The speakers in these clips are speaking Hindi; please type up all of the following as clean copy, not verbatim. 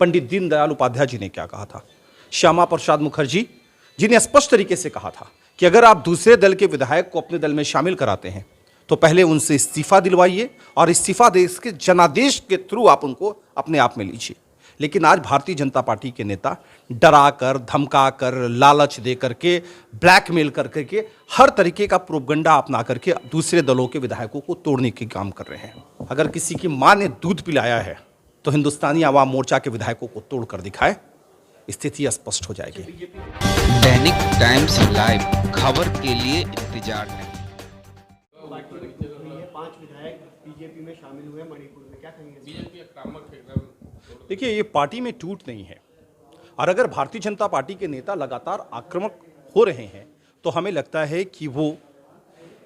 पंडित दीनदयाल उपाध्याय जी ने क्या कहा था। श्यामा प्रसाद मुखर्जी जी ने स्पष्ट तरीके से कहा था कि अगर आप दूसरे दल के विधायक को अपने दल में शामिल कराते हैं तो पहले उनसे इस्तीफा दिलवाइए और इस्तीफा देश के जनादेश के थ्रू आप उनको अपने आप में लीजिए। लेकिन आज भारतीय जनता पार्टी के नेता डरा कर, धमका कर, लालच दे करके, ब्लैकमेल करके हर तरीके का प्रोपगंडा अपना करके दूसरे दलों के विधायकों को तोड़ने के काम कर रहे हैं। अगर किसी की मां ने दूध पिलाया है तो हिंदुस्तानी आवाम मोर्चा के विधायकों को तोड़कर दिखाए, स्थिति स्पष्ट हो जाएगी। दैनिक टाइम्स लाइव खबर के लिए इंतजार है। 5 विधायक बीजेपी में शामिल हुए मणिपुर में, क्या कहेंगे? बीजेपी आक्रामक है। देखिए, ये पार्टी में टूट नहीं है और अगर भारतीय जनता पार्टी के नेता लगातार आक्रामक हो रहे हैं तो हमें लगता है कि वो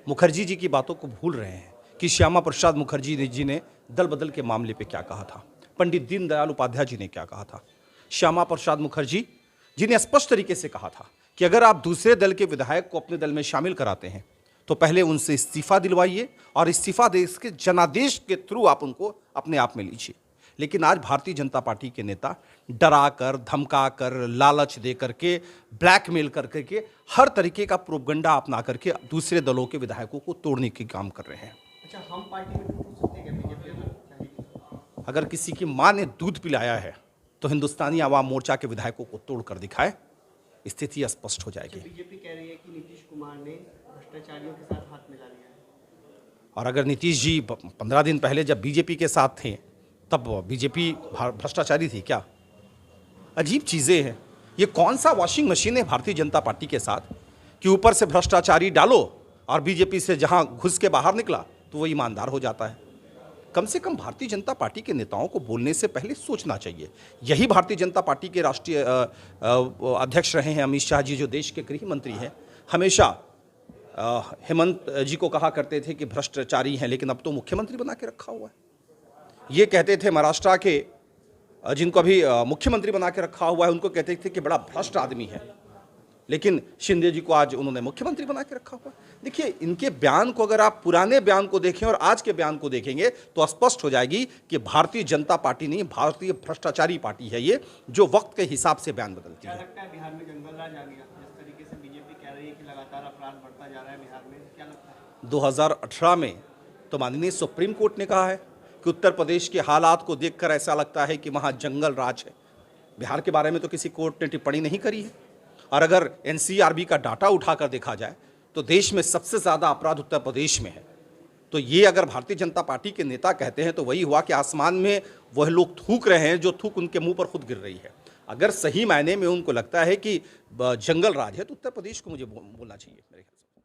मुखर्जी जी की बातों को भूल रहे हैं कि श्यामा प्रसाद मुखर्जी जी ने दल बदल के मामले पे क्या कहा था, पंडित दीनदयाल उपाध्याय जी ने क्या कहा था। श्यामा प्रसाद मुखर्जी जी ने स्पष्ट तरीके से कहा था कि अगर आप दूसरे दल के विधायक को अपने दल में शामिल कराते हैं तो पहले उनसे इस्तीफा दिलवाइए और इस्तीफा देश के जनादेश के थ्रू आप उनको अपने आप में लीजिए। लेकिन आज भारतीय जनता पार्टी के नेता डरा कर, धमका कर, लालच दे करके, ब्लैकमेल करके हर तरीके का प्रोपगंडा अपना करके दूसरे दलों के विधायकों को तोड़ने के काम कर रहे हैं। अच्छा, हम पार्टी में टूट सकते हैं क्या बीजेपी? अगर किसी की मां ने दूध पिलाया है तो हिंदुस्तानी आवाम मोर्चा के विधायकों को तोड़कर दिखाए, स्थिति स्पष्ट हो जाएगी। बीजेपी कह रही है कि नीतीश कुमार ने भ्रष्टाचारियों के साथ हाथ मिला लिया है। और अगर नीतीश जी 15 दिन पहले जब बीजेपी के साथ थे तब बीजेपी भ्रष्टाचारी थी क्या? अजीब चीज़ें हैं। ये कौन सा वॉशिंग मशीन है भारतीय जनता पार्टी के साथ कि ऊपर से भ्रष्टाचारी डालो और बीजेपी से जहां घुस के बाहर निकला तो वो ईमानदार हो जाता है। कम से कम भारतीय जनता पार्टी के नेताओं को बोलने से पहले सोचना चाहिए। यही भारतीय जनता पार्टी के राष्ट्रीय अध्यक्ष रहे हैं अमित शाह जी, जो देश के गृह मंत्री हैं। हमेशा हेमंत जी को कहा करते थे कि भ्रष्टाचारी हैं, लेकिन अब तो मुख्यमंत्री बना के रखा हुआ है। ये कहते थे महाराष्ट्र के जिनको अभी मुख्यमंत्री बना के रखा हुआ है, उनको कहते थे कि बड़ा भ्रष्ट आदमी है, लेकिन शिंदे जी को आज उन्होंने मुख्यमंत्री बना के रखा हुआ है। देखिए, इनके बयान को अगर आप पुराने बयान को देखें और आज के बयान को देखेंगे तो स्पष्ट हो जाएगी कि भारतीय जनता पार्टी नहीं, भारतीय भ्रष्टाचारी पार्टी है ये, जो वक्त के हिसाब से बयान बदलती है। क्या लगता है बिहार में जंगल राज आ गया? जिस तरीके से बीजेपी कह रही है कि लगातार अपराध बढ़ता जा रहा है बिहार में, क्या लगता है? 2018 में तो माननीय सुप्रीम कोर्ट ने कहा है कि उत्तर प्रदेश के हालात को देखकर ऐसा लगता है कि वहाँ जंगल राज है। बिहार के बारे में तो किसी कोर्ट ने टिप्पणी नहीं करी है। और अगर एनसीआरबी का डाटा उठाकर देखा जाए तो देश में सबसे ज़्यादा अपराध उत्तर प्रदेश में है। तो ये अगर भारतीय जनता पार्टी के नेता कहते हैं तो वही हुआ कि आसमान में वह लोग थूक रहे हैं जो थूक उनके मुंह पर खुद गिर रही है। अगर सही मायने में उनको लगता है कि जंगल राज है तो उत्तर प्रदेश को मुझे बोलना चाहिए मेरे ख्याल से।